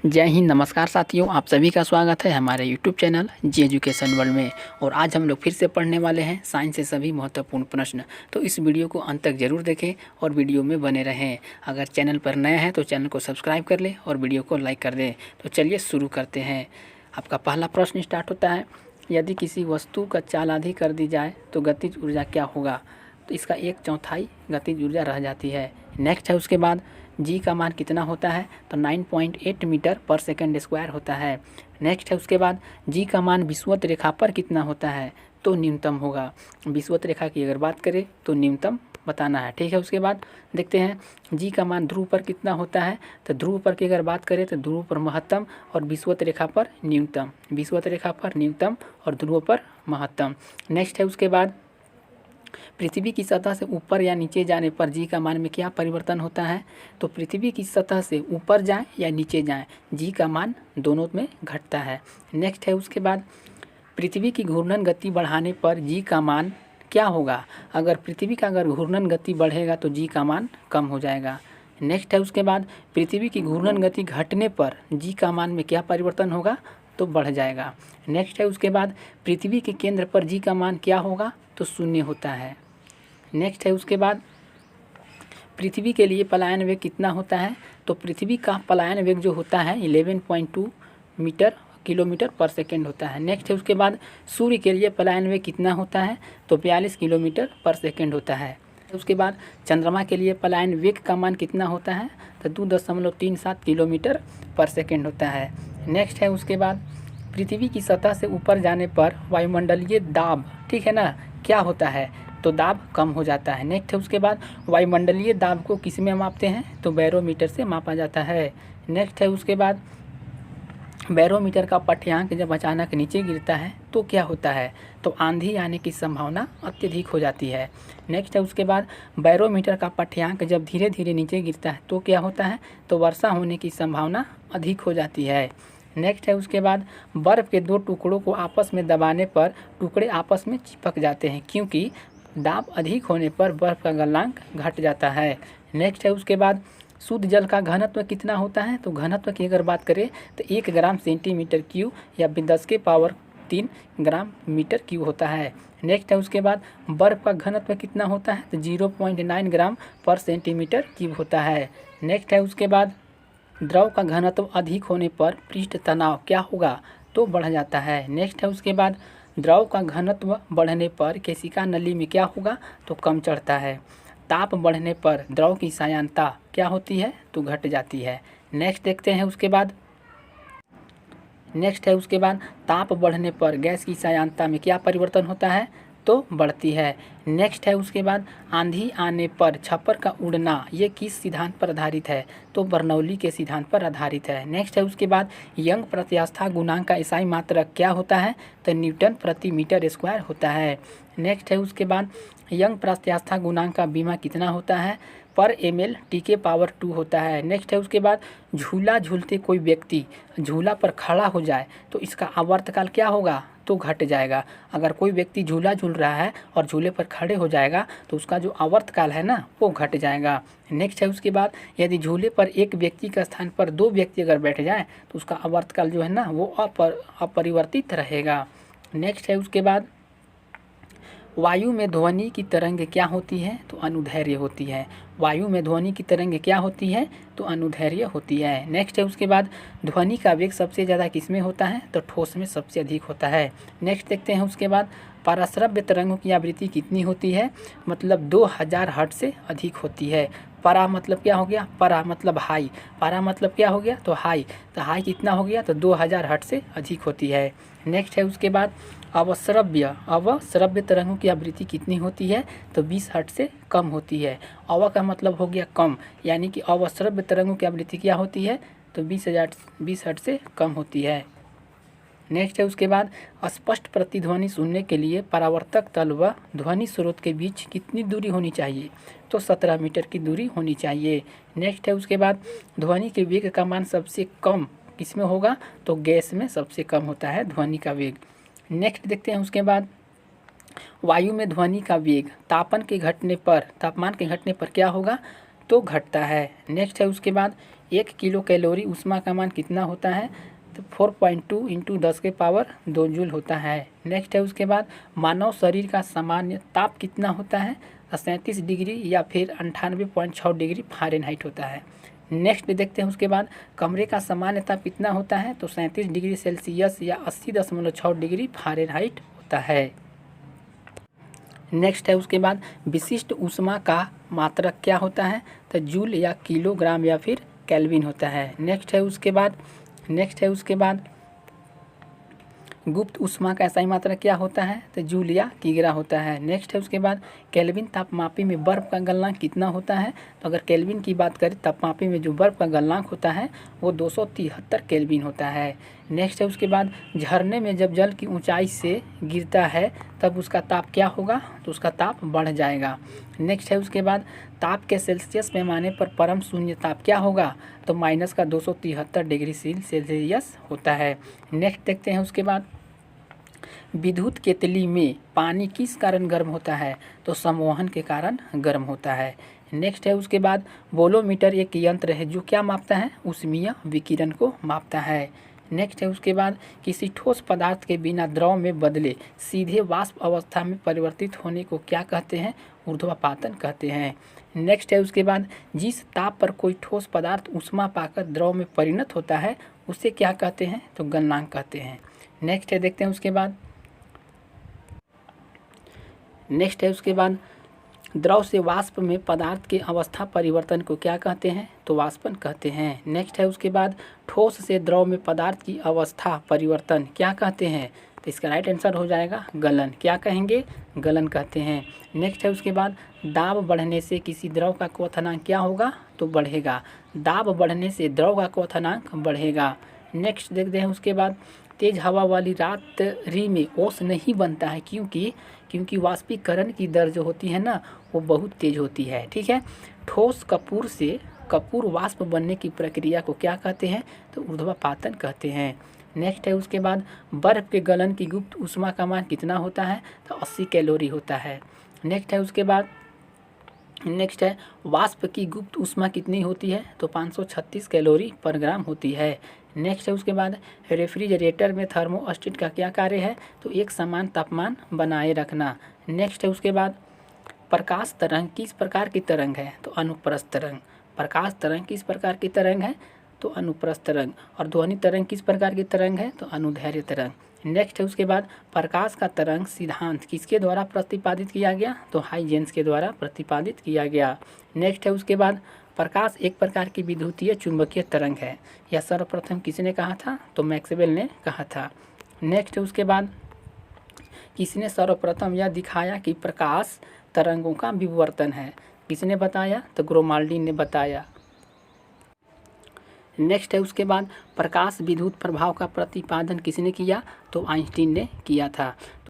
जय हिंद, नमस्कार साथियों। आप सभी का स्वागत है हमारे YouTube चैनल जी एजुकेशन वर्ल्ड में। और आज हम लोग फिर से पढ़ने वाले हैं साइंस से सभी महत्वपूर्ण प्रश्न। तो इस वीडियो को अंत तक जरूर देखें और वीडियो में बने रहें। अगर चैनल पर नया है तो चैनल को सब्सक्राइब कर लें और वीडियो को लाइक कर दें। तो चलिए शुरू करते हैं। आपका पहला प्रश्न स्टार्ट होता है, यदि किसी वस्तु का चाल आधी कर दी जाए तो गतिज ऊर्जा क्या होगा? तो इसका 1/4 गतिज ऊर्जा रह जाती है। नेक्स्ट है उसके बाद जी का मान कितना होता है? तो 9.8 मीटर पर सेकंड स्क्वायर होता है। नेक्स्ट है उसके बाद जी का मान विषुवत रेखा पर कितना होता है? तो न्यूनतम होगा। विषुवत रेखा की अगर बात करें तो न्यूनतम बताना है। ठीक है, उसके बाद देखते हैं जी का मान ध्रुव पर कितना होता है। तो ध्रुव पर की अगर बात करें तो ध्रुव पर महत्तम और विषुवत रेखा पर न्यूनतम। विषुवत रेखा पर न्यूनतम और ध्रुव पर महत्तम। नेक्स्ट है उसके बाद पृथ्वी की सतह से ऊपर या नीचे जाने पर जी का मान में क्या परिवर्तन होता है? तो पृथ्वी की सतह से ऊपर जाए या नीचे जाए, जी का मान दोनों में घटता है। नेक्स्ट है उसके बाद पृथ्वी की घूर्णन गति बढ़ाने पर जी का मान क्या होगा? अगर पृथ्वी का घूर्णन गति बढ़ेगा तो जी का मान कम हो जाएगा। नेक्स्ट है उसके बाद पृथ्वी की घूर्णन गति घटने पर जी का मान में क्या परिवर्तन होगा? तो बढ़ जाएगा। नेक्स्ट है उसके बाद पृथ्वी के केंद्र पर जी का मान क्या होगा? तो 0 होता है। नेक्स्ट है उसके बाद पृथ्वी के लिए पलायन वेग कितना होता है? तो पृथ्वी का पलायन वेग जो होता है 11.2 किलोमीटर पर सेकेंड होता है। नेक्स्ट है उसके बाद सूर्य के लिए पलायन वेग कितना होता है? तो 42 किलोमीटर पर सेकेंड होता है। उसके बाद चंद्रमा के लिए पलायन वेग का मान कितना होता है? तो 2.37 किलोमीटर पर सेकेंड होता है। नेक्स्ट है उसके बाद पृथ्वी की सतह से ऊपर जाने पर वायुमंडलीय दाब, ठीक है ना, क्या होता है? तो दाब कम हो जाता है। नेक्स्ट है उसके बाद वायुमंडलीय दाब को किस में मापते हैं? तो बैरोमीटर से मापा जाता है। नेक्स्ट है उसके बाद बैरोमीटर का पाठ्यांक जब अचानक नीचे गिरता है तो क्या होता है? तो आंधी आने की संभावना अत्यधिक हो जाती है। नेक्स्ट है उसके बाद बैरोमीटर का पाठ्यांक जब धीरे धीरे नीचे गिरता है तो क्या होता है? तो वर्षा होने की संभावना अधिक हो जाती है। नेक्स्ट है उसके बाद बर्फ़ के दो टुकड़ों को आपस में दबाने पर टुकड़े आपस में चिपक जाते हैं, क्योंकि दाब अधिक होने पर बर्फ़ का गलनांक घट जाता है। नेक्स्ट है उसके बाद शुद्ध जल का घनत्व कितना होता है? तो घनत्व की अगर बात करें तो 1 ग्राम सेंटीमीटर क्यूब या 10⁻³ ग्राम मीटर क्यूब होता है। नेक्स्ट है उसके बाद बर्फ़ का घनत्व कितना होता है? तो 0.9 ग्राम पर सेंटीमीटर क्यूब होता है। नेक्स्ट है उसके बाद द्रव का घनत्व अधिक होने पर पृष्ठ तनाव क्या होगा? तो बढ़ जाता है। नेक्स्ट है उसके बाद द्रव का घनत्व बढ़ने पर केशिका नली में क्या होगा? तो कम चढ़ता है। ताप बढ़ने पर द्रव की सायनता क्या होती है? तो घट जाती है। नेक्स्ट देखते हैं उसके बाद ताप बढ़ने पर गैस की सायनता में क्या परिवर्तन होता है? तो बढ़ती है। नेक्स्ट है उसके बाद आंधी आने पर छप्पर का उड़ना, ये किस सिद्धांत पर आधारित है? तो बर्नौली के सिद्धांत पर आधारित है। नेक्स्ट है उसके बाद यंग प्रत्यास्था गुणांक का SI मात्रक क्या होता है? तो न्यूटन प्रति मीटर स्क्वायर होता है। नेक्स्ट है उसके बाद यंग प्रत्यास्था गुणांक का बीमा कितना होता है? पर ml T⁻² होता है। नेक्स्ट है उसके बाद झूला झूलते कोई व्यक्ति झूला पर खड़ा हो जाए तो इसका आवर्तकाल क्या होगा? तो घट जाएगा। अगर कोई व्यक्ति झूला झूल रहा है और झूले पर खड़े हो जाएगा तो उसका जो आवर्तकाल है ना वो घट जाएगा। नेक्स्ट है उसके बाद यदि झूले पर एक व्यक्ति का स्थान पर 2 व्यक्ति अगर बैठ जाए तो उसका आवर्तकाल जो है ना वो अपरिवर्तित रहेगा। नेक्स्ट है उसके बाद वायु में ध्वनि की तरंग क्या होती है? तो अनुदैर्घ्य होती है। वायु में ध्वनि की तरंग क्या होती है? तो अनुदैर्घ्य होती है। नेक्स्ट है उसके बाद ध्वनि का वेग सबसे ज़्यादा किस में होता है? तो ठोस में सबसे अधिक होता है। नेक्स्ट देखते हैं उसके बाद पराश्रव्य तरंगों की आवृत्ति कितनी होती है? मतलब 2000 हर्ट्ज से अधिक होती है। परा मतलब क्या हो गया? परा मतलब हाई, पारा मतलब क्या हो गया? तो हाई। तो हाई कितना हो गया? तो 2000 हर्ट्ज से अधिक होती है। नेक्स्ट है उसके बाद अवश्रव्य तरंगों की आवृत्ति कितनी होती है? तो 20 हर्ट्ज से कम होती है। अव का मतलब हो गया कम, यानी कि अवश्रव्य तरंगों की आवृत्ति क्या होती है? तो 20 हर्ट्ज से कम होती है। नेक्स्ट है उसके बाद स्पष्ट प्रतिध्वनि सुनने के लिए परावर्तक तल व ध्वनि स्रोत के बीच कितनी दूरी होनी चाहिए? तो 17 मीटर की दूरी होनी चाहिए। नेक्स्ट है उसके बाद ध्वनि के वेग का मान सबसे कम किस में होगा? तो गैस में सबसे कम होता है ध्वनि का वेग। नेक्स्ट देखते हैं उसके बाद वायु में ध्वनि का वेग तापमान के घटने पर क्या होगा? तो घटता है। नेक्स्ट है उसके बाद 1 किलो कैलोरी ऊष्मा का मान कितना होता है, तो 4.2 इंटू 10⁻² जूल होता है। नेक्स्ट है उसके बाद मानव शरीर का सामान्य ताप कितना होता है, 37 डिग्री या फिर 98.6 डिग्री फ़ारेनहाइट होता है। नेक्स्ट देखते हैं उसके बाद कमरे का सामान्य ताप कितना होता है, तो 37 डिग्री सेल्सियस या 80.6 डिग्री फ़ारेनहाइट होता है। नेक्स्ट है उसके बाद विशिष्ट ऊष्मा का मात्रक क्या होता है, तो जूल या किलोग्राम या फिर केल्विन होता है। नेक्स्ट है उसके बाद गुप्त ऊष्मा का SI मात्रक क्या होता है, तो जूल या किग्रा होता है। नेक्स्ट है उसके बाद केल्विन तापमापी में बर्फ़ का गलनांक कितना होता है, तो अगर केल्विन की बात करें तापमापी में जो बर्फ़ का गलनांक होता है वो 273 केल्विन होता है। नेक्स्ट है उसके बाद झरने में जब जल की ऊंचाई से गिरता है तब उसका ताप क्या होगा, तो उसका ताप बढ़ जाएगा। नेक्स्ट है उसके बाद ताप के सेल्सियस पैमाने पर परम शून्य ताप क्या होगा, तो -273 डिग्री सेल्सियस होता है। नेक्स्ट देखते हैं उसके बाद विद्युत केतली में पानी किस कारण गर्म होता है, तो संवहन के कारण गर्म होता है। नेक्स्ट है उसके बाद बोलोमीटर एक यंत्र है जो क्या मापता है, ऊष्मीय विकिरण को मापता है। नेक्स्ट है उसके बाद किसी ठोस पदार्थ के बिना द्रव में बदले सीधे वाष्प अवस्था में परिवर्तित होने को क्या कहते हैं, ऊर्ध्वपातन कहते हैं। नेक्स्ट है उसके बाद जिस ताप पर कोई ठोस पदार्थ ऊष्मा पाकर द्रव में परिणत होता है उसे क्या कहते हैं, तो गलनांक कहते हैं। नेक्स्ट है देखते हैं उसके बाद द्रव से वाष्प में पदार्थ के अवस्था परिवर्तन को क्या कहते हैं, तो वाष्पन कहते हैं। नेक्स्ट है उसके बाद ठोस से द्रव में पदार्थ की अवस्था परिवर्तन क्या कहते हैं, तो इसका राइट आंसर हो जाएगा गलन। क्या कहेंगे, गलन कहते हैं। नेक्स्ट है उसके बाद दाब बढ़ने से किसी द्रव का क्वथनांक क्या होगा, तो बढ़ेगा। दाब बढ़ने से द्रव का क्वथनांक बढ़ेगा। नेक्स्ट देखते हैं उसके बाद तेज हवा वाली रात्रि में ओस नहीं बनता है, क्योंकि वाष्पीकरण की दर जो होती है ना वो बहुत तेज होती है। ठीक है, ठोस कपूर से कपूर वाष्प बनने की प्रक्रिया को क्या कहते हैं, तो ऊर्ध्वपातन कहते हैं। नेक्स्ट है उसके बाद बर्फ़ के गलन की गुप्त ऊष्मा का मान कितना होता है, तो 80 कैलोरी होता है। नेक्स्ट है वाष्प की गुप्त ऊष्मा कितनी होती है, तो 536 कैलोरी पर ग्राम होती है। नेक्स्ट है उसके बाद रेफ्रिजरेटर में थर्मोस्टेट का क्या कार्य है, तो एक समान तापमान बनाए रखना। नेक्स्ट है उसके बाद प्रकाश तरंग किस प्रकार की तरंग है, तो अनुप्रस्थ तरंग। प्रकाश तरंग किस प्रकार की तरंग है, तो अनुप्रस्थ तरंग। और ध्वनि तरंग किस प्रकार की तरंग है, तो अनुदैर्घ्य तरंग। नेक्स्ट है उसके बाद प्रकाश का तरंग सिद्धांत किसके द्वारा प्रतिपादित किया गया, तो हाइजेंस के द्वारा प्रतिपादित किया गया। नेक्स्ट है उसके बाद प्रकाश एक प्रकार की विद्युतीय चुंबकीय तरंग है। यह सर्वप्रथम किसने कहा था, तो मैक्सवेल ने कहा था। नेक्स्ट है उसके बाद किसने सर्वप्रथम यह दिखाया कि प्रकाश तरंगों का विवर्तन है, किसने बताया, तो ग्रोमाल्डी ने बताया। नेक्स्ट है उसके बाद प्रकाश विद्युत प्रभाव का प्रतिपादन किसने किया, तो आइंस्टीन ने किया था।